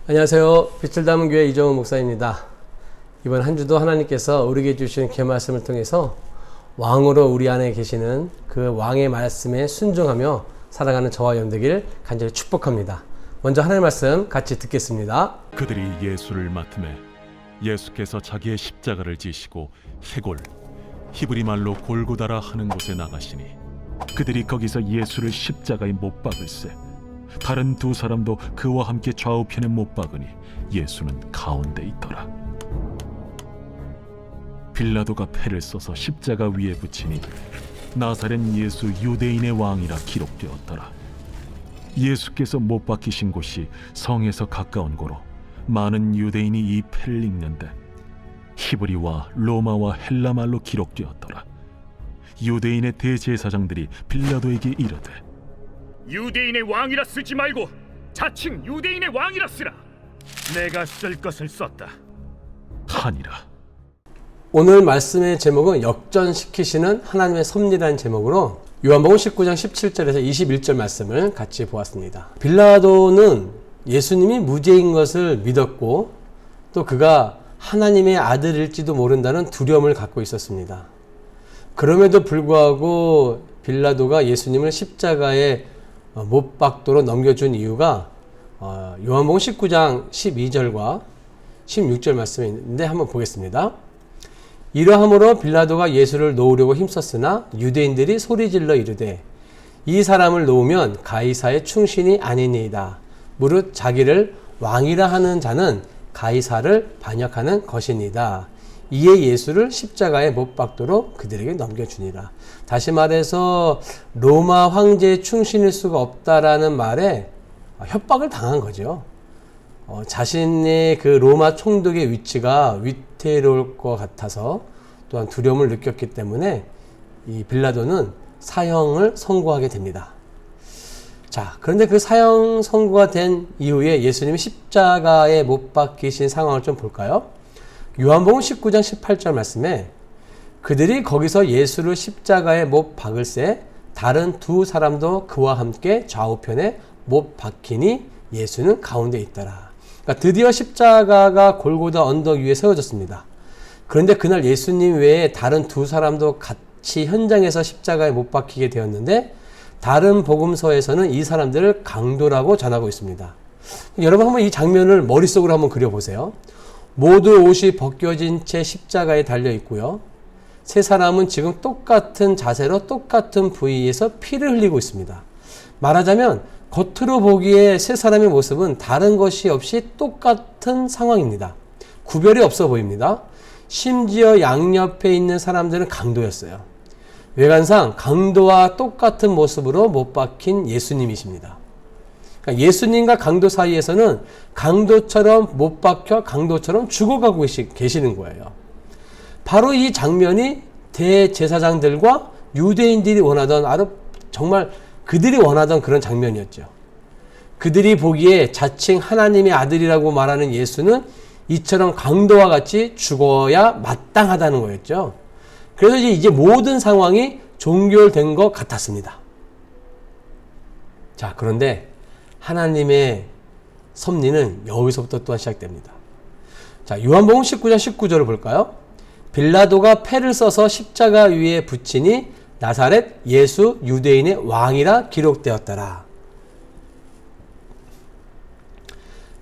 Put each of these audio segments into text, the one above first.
안녕하세요. 빛을 담은 교회 이정훈 목사입니다. 이번 한 주도 하나님께서 우리에게 주신 그 말씀을 통해서 왕으로 우리 안에 계시는 그 왕의 말씀에 순종하며 살아가는 저와 여러분들 간절히 축복합니다. 먼저 하나님의 말씀 같이 듣겠습니다. 그들이 예수를 맡음에 예수께서 자기의 십자가를 지시고 해골, 히브리 말로 골고다라 하는 곳에 나가시니 그들이 거기서 예수를 십자가에 못 박을세. 다른 두 사람도 그와 함께 좌우편에 못 박으니 예수는 가운데 있더라. 빌라도가 패를 써서 십자가 위에 붙이니 나사렛 예수 유대인의 왕이라 기록되었더라. 예수께서 못 박히신 곳이 성에서 가까운 고로 많은 유대인이 이 패를 읽는데 히브리와 로마와 헬라 말로 기록되었더라. 유대인의 대제사장들이 빌라도에게 이르되 유대인의 왕이라 쓰지 말고 자칭 유대인의 왕이라 쓰라. 내가 쓸 것을 썼다 하니라. 오늘 말씀의 제목은 역전시키시는 하나님의 섭리라는 제목으로 요한복음 19장 17절에서 21절 말씀을 같이 보았습니다. 빌라도는 예수님이 무죄인 것을 믿었고 또 그가 하나님의 아들일지도 모른다는 두려움을 갖고 있었습니다. 그럼에도 불구하고 빌라도가 예수님을 십자가에 못 박도록 넘겨준 이유가 요한복음 19장 12절과 16절 말씀이 있는데 한번 보겠습니다. 이러함으로 빌라도가 예수를 놓으려고 힘썼으나 유대인들이 소리질러 이르되 이 사람을 놓으면 가이사의 충신이 아니니이다. 무릇 자기를 왕이라 하는 자는 가이사를 반역하는 것이니이다. 이에 예수를 십자가에 못 박도록 그들에게 넘겨주니라. 다시 말해서 로마 황제의 충신일 수가 없다라는 말에 협박을 당한 거죠. 자신의 그 로마 총독의 위치가 위태로울 것 같아서 또한 두려움을 느꼈기 때문에 이 빌라도는 사형을 선고하게 됩니다. 자, 그런데 그 사형 선고가 된 이후에 예수님이 십자가에 못 박히신 상황을 좀 볼까요? 요한복음 19장 18절 말씀에 그들이 거기서 예수를 십자가에 못 박을새 다른 두 사람도 그와 함께 좌우편에 못 박히니 예수는 가운데 있더라. 그러니까 드디어 십자가가 골고다 언덕 위에 세워졌습니다. 그런데 그날 예수님 외에 다른 두 사람도 같이 현장에서 십자가에 못 박히게 되었는데 다른 복음서에서는 이 사람들을 강도라고 전하고 있습니다. 여러분 한번 이 장면을 머릿속으로 한번 그려보세요. 모두 옷이 벗겨진 채 십자가에 달려 있고요. 세 사람은 지금 똑같은 자세로 똑같은 부위에서 피를 흘리고 있습니다. 말하자면 겉으로 보기에 세 사람의 모습은 다른 것이 없이 똑같은 상황입니다. 구별이 없어 보입니다. 심지어 양옆에 있는 사람들은 강도였어요. 외관상 강도와 똑같은 모습으로 못 박힌 예수님이십니다. 그러니까 예수님과 강도 사이에서는 강도처럼 못 박혀 강도처럼 죽어가고 계시는 거예요. 바로 이 장면이 대제사장들과 유대인들이 원하던 정말 그들이 원하던 그런 장면이었죠. 그들이 보기에 자칭 하나님의 아들이라고 말하는 예수는 이처럼 강도와 같이 죽어야 마땅하다는 거였죠. 그래서 이제 모든 상황이 종결된 것 같았습니다. 자, 그런데 하나님의 섭리는 여기서부터 또한 시작됩니다. 자, 요한복음 19장 19절을 볼까요? 빌라도가 패를 써서 십자가 위에 붙이니 나사렛 예수 유대인의 왕이라 기록되었더라.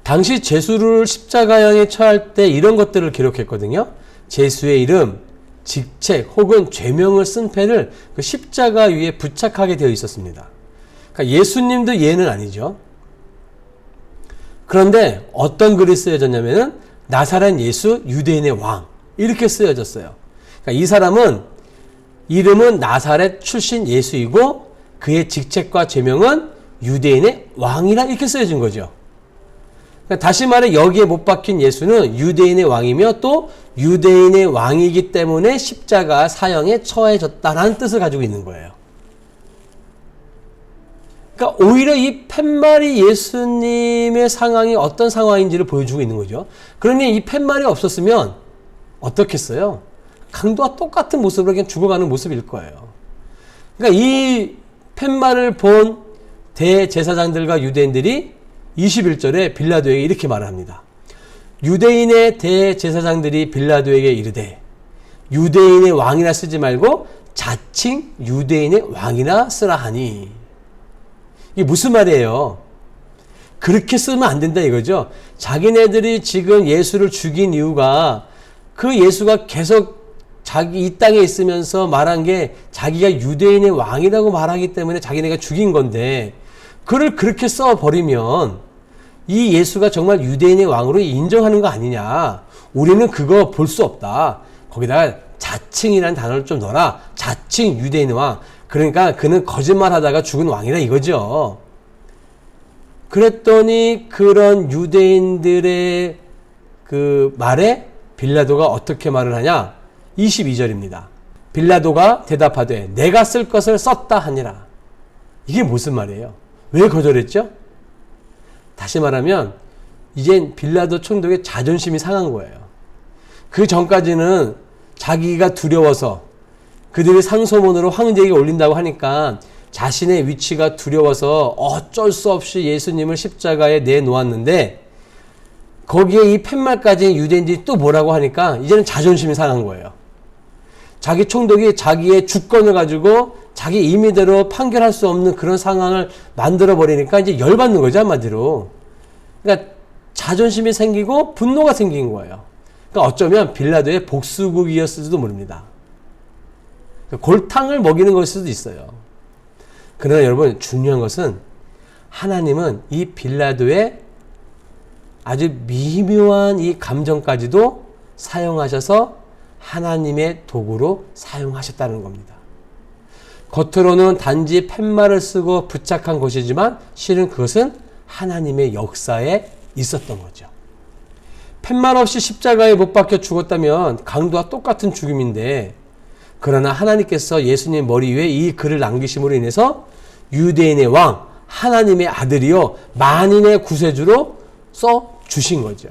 당시 제수를 십자가형에 처할 때 이런 것들을 기록했거든요. 제수의 이름, 직책 혹은 죄명을 쓴 패를 그 십자가 위에 부착하게 되어 있었습니다. 그러니까 예수님도 예는 아니죠. 그런데 어떤 글이 쓰여졌냐면은 나사렛 예수 유대인의 왕 이렇게 쓰여졌어요. 그러니까 이 사람은 이름은 나사렛 출신 예수이고 그의 직책과 죄명은 유대인의 왕이라 이렇게 쓰여진 거죠. 그러니까 다시 말해 여기에 못 박힌 예수는 유대인의 왕이며 또 유대인의 왕이기 때문에 십자가 사형에 처해졌다라는 뜻을 가지고 있는 거예요. 그러니까 오히려 이 팻말이 예수님의 상황이 어떤 상황인지를 보여주고 있는 거죠. 그러니 이 팻말이 없었으면 어떻겠어요? 강도와 똑같은 모습으로 그냥 죽어가는 모습일 거예요. 그러니까 이 팻말을 본 대제사장들과 유대인들이 21절에 빌라도에게 이렇게 말을 합니다. 유대인의 대제사장들이 빌라도에게 이르되 유대인의 왕이라 쓰지 말고 자칭 유대인의 왕이라 쓰라 하니. 이게 무슨 말이에요? 그렇게 쓰면 안 된다 이거죠. 자기네들이 지금 예수를 죽인 이유가 그 예수가 계속 자기 이 땅에 있으면서 말한 게 자기가 유대인의 왕이라고 말하기 때문에 자기네가 죽인 건데, 그를 그렇게 써버리면 이 예수가 정말 유대인의 왕으로 인정하는 거 아니냐. 우리는 그거 볼 수 없다. 거기다가 자칭이라는 단어를 좀 넣어라. 자칭 유대인의 왕. 그러니까 그는 거짓말하다가 죽은 왕이라 이거죠. 그랬더니 그런 유대인들의 그 말에 빌라도가 어떻게 말을 하냐? 22절입니다. 빌라도가 대답하되 내가 쓸 것을 썼다 하니라. 이게 무슨 말이에요? 왜 거절했죠? 다시 말하면 이젠 빌라도 총독의 자존심이 상한 거예요. 그 전까지는 자기가 두려워서 그들이 상소문으로 황제에게 올린다고 하니까 자신의 위치가 두려워서 어쩔 수 없이 예수님을 십자가에 내놓았는데, 거기에 이 팻말까지 유대인들이 또 뭐라고 하니까 이제는 자존심이 상한 거예요. 자기 총독이 자기의 주권을 가지고 자기 임의대로 판결할 수 없는 그런 상황을 만들어 버리니까 이제 열받는 거죠, 한마디로. 그러니까 자존심이 생기고 분노가 생긴 거예요. 그러니까 어쩌면 빌라도의 복수국이었을지도 모릅니다. 그러니까 골탕을 먹이는 것일 수도 있어요. 그러나 여러분, 중요한 것은 하나님은 이 빌라도의 아주 미묘한 이 감정까지도 사용하셔서 하나님의 도구로 사용하셨다는 겁니다. 겉으로는 단지 팻말을 쓰고 부착한 것이지만 실은 그것은 하나님의 역사에 있었던 거죠. 팻말 없이 십자가에 못 박혀 죽었다면 강도와 똑같은 죽음인데, 그러나 하나님께서 예수님 머리 위에 이 글을 남기심으로 인해서 유대인의 왕, 하나님의 아들이요 만인의 구세주로 써 주신 거죠.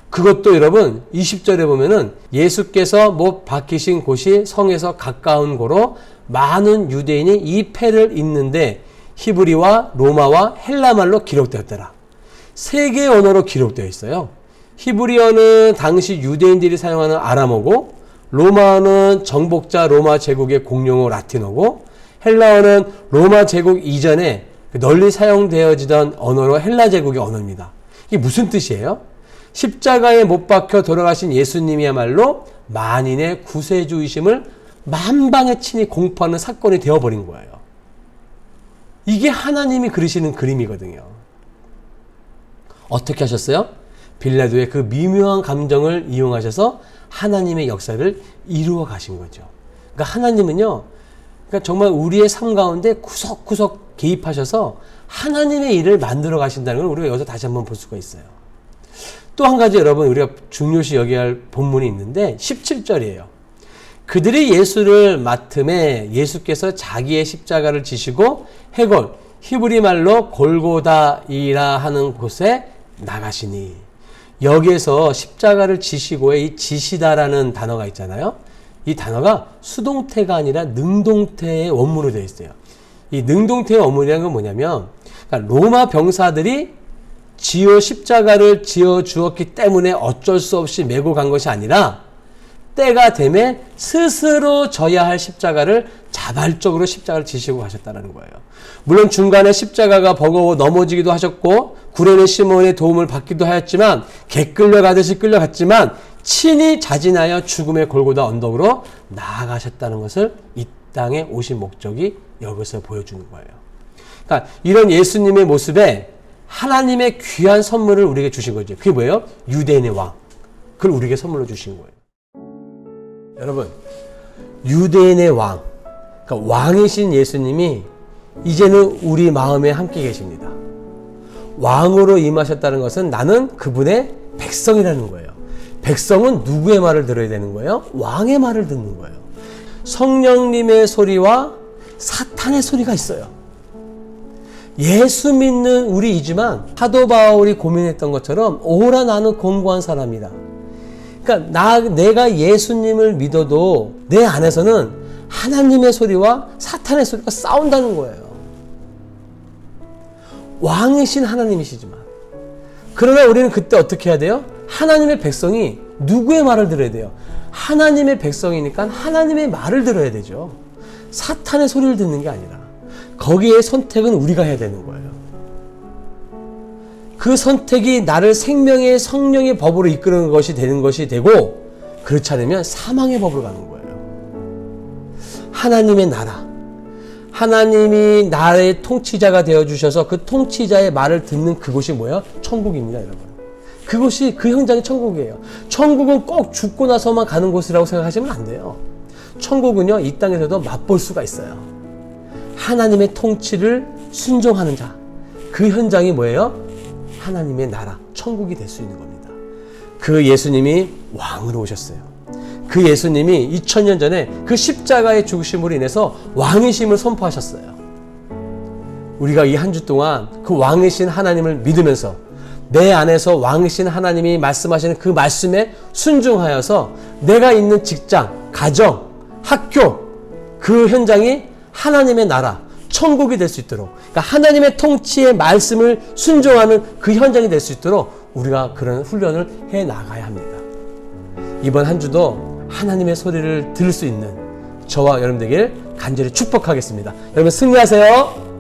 그것도 여러분 20절에 보면은 예수께서 못 박히신 곳이 성에서 가까운 고로 많은 유대인이 이 패를 읽는데 히브리와 로마와 헬라말로 기록되었더라. 세 개의 언어로 기록되어 있어요. 히브리어는 당시 유대인들이 사용하는 아람어고, 로마어는 정복자 로마 제국의 공용어 라틴어고, 헬라어는 로마 제국 이전에 널리 사용되어지던 언어로 헬라 제국의 언어입니다. 이게 무슨 뜻이에요? 십자가에 못 박혀 돌아가신 예수님이야말로 만인의 구세주이심을 만방에 친히 공포하는 사건이 되어버린 거예요. 이게 하나님이 그리시는 그림이거든요. 어떻게 하셨어요? 빌라도의 그 미묘한 감정을 이용하셔서 하나님의 역사를 이루어 가신 거죠. 그러니까 하나님은요, 그러니까 정말 우리의 삶 가운데 구석구석 개입하셔서 하나님의 일을 만들어 가신다는 걸 우리가 여기서 다시 한번 볼 수가 있어요. 또 한 가지 여러분, 우리가 중요시 여겨야 할 본문이 있는데 17절이에요. 그들이 예수를 맡음에 예수께서 자기의 십자가를 지시고 해골, 히브리 말로 골고다이라 하는 곳에 나가시니. 여기에서 십자가를 지시고의 이 지시다라는 단어가 있잖아요. 이 단어가 수동태가 아니라 능동태의 원문으로 되어 있어요. 이 능동태의 원문이라는 건 뭐냐면, 그러니까 로마 병사들이 십자가를 지어 주었기 때문에 어쩔 수 없이 메고 간 것이 아니라, 때가 되면 스스로 져야 할 십자가를 자발적으로 십자가를 지시고 가셨다는 거예요. 물론 중간에 십자가가 버거워 넘어지기도 하셨고 구레네 시몬의 도움을 받기도 하였지만, 개 끌려가듯이 끌려갔지만 친히 자진하여 죽음의 골고다 언덕으로 나아가셨다는 것을 이 땅에 오신 목적이 여기서 보여주는 거예요. 그러니까 이런 예수님의 모습에 하나님의 귀한 선물을 우리에게 주신 거죠. 그게 뭐예요? 유대인의 왕. 그걸 우리에게 선물로 주신 거예요. 여러분, 유대인의 왕, 그러니까 왕이신 예수님이 이제는 우리 마음에 함께 계십니다. 왕으로 임하셨다는 것은 나는 그분의 백성이라는 거예요. 백성은 누구의 말을 들어야 되는 거예요? 왕의 말을 듣는 거예요. 성령님의 소리와 사탄의 소리가 있어요. 예수 믿는 우리이지만 사도 바울이 고민했던 것처럼 오라 나는 공고한 사람이다. 그러니까 내가 예수님을 믿어도 내 안에서는 하나님의 소리와 사탄의 소리가 싸운다는 거예요. 왕이신 하나님이시지만, 그러나 우리는 그때 어떻게 해야 돼요? 하나님의 백성이 누구의 말을 들어야 돼요? 하나님의 백성이니까 하나님의 말을 들어야 되죠. 사탄의 소리를 듣는 게 아니라. 거기에 선택은 우리가 해야 되는 거예요. 그 선택이 나를 생명의 성령의 법으로 이끄는 것이 되는 것이 되고, 그렇지 않으면 사망의 법으로 가는 거예요. 하나님의 나라, 하나님이 나의 통치자가 되어주셔서 그 통치자의 말을 듣는 그곳이 뭐예요? 천국입니다, 여러분. 그곳이, 그 현장이 천국이에요. 천국은 꼭 죽고 나서만 가는 곳이라고 생각하시면 안 돼요. 천국은요, 이 땅에서도 맛볼 수가 있어요. 하나님의 통치를 순종하는 자, 그 현장이 뭐예요? 하나님의 나라, 천국이 될 수 있는 겁니다. 그 예수님이 왕으로 오셨어요. 그 예수님이 2000년 전에 그 십자가의 죽으심으로 인해서 왕이심을 선포하셨어요. 우리가 이 한 주 동안 그 왕이신 하나님을 믿으면서 내 안에서 왕이신 하나님이 말씀하시는 그 말씀에 순종하여서 내가 있는 직장, 가정, 학교, 그 현장이 하나님의 나라, 천국이 될 수 있도록, 그러니까 하나님의 통치의 말씀을 순종하는 그 현장이 될 수 있도록 우리가 그런 훈련을 해 나가야 합니다. 이번 한 주도 하나님의 소리를 들을 수 있는 저와 여러분 되길 간절히 축복하겠습니다. 여러분 승리하세요.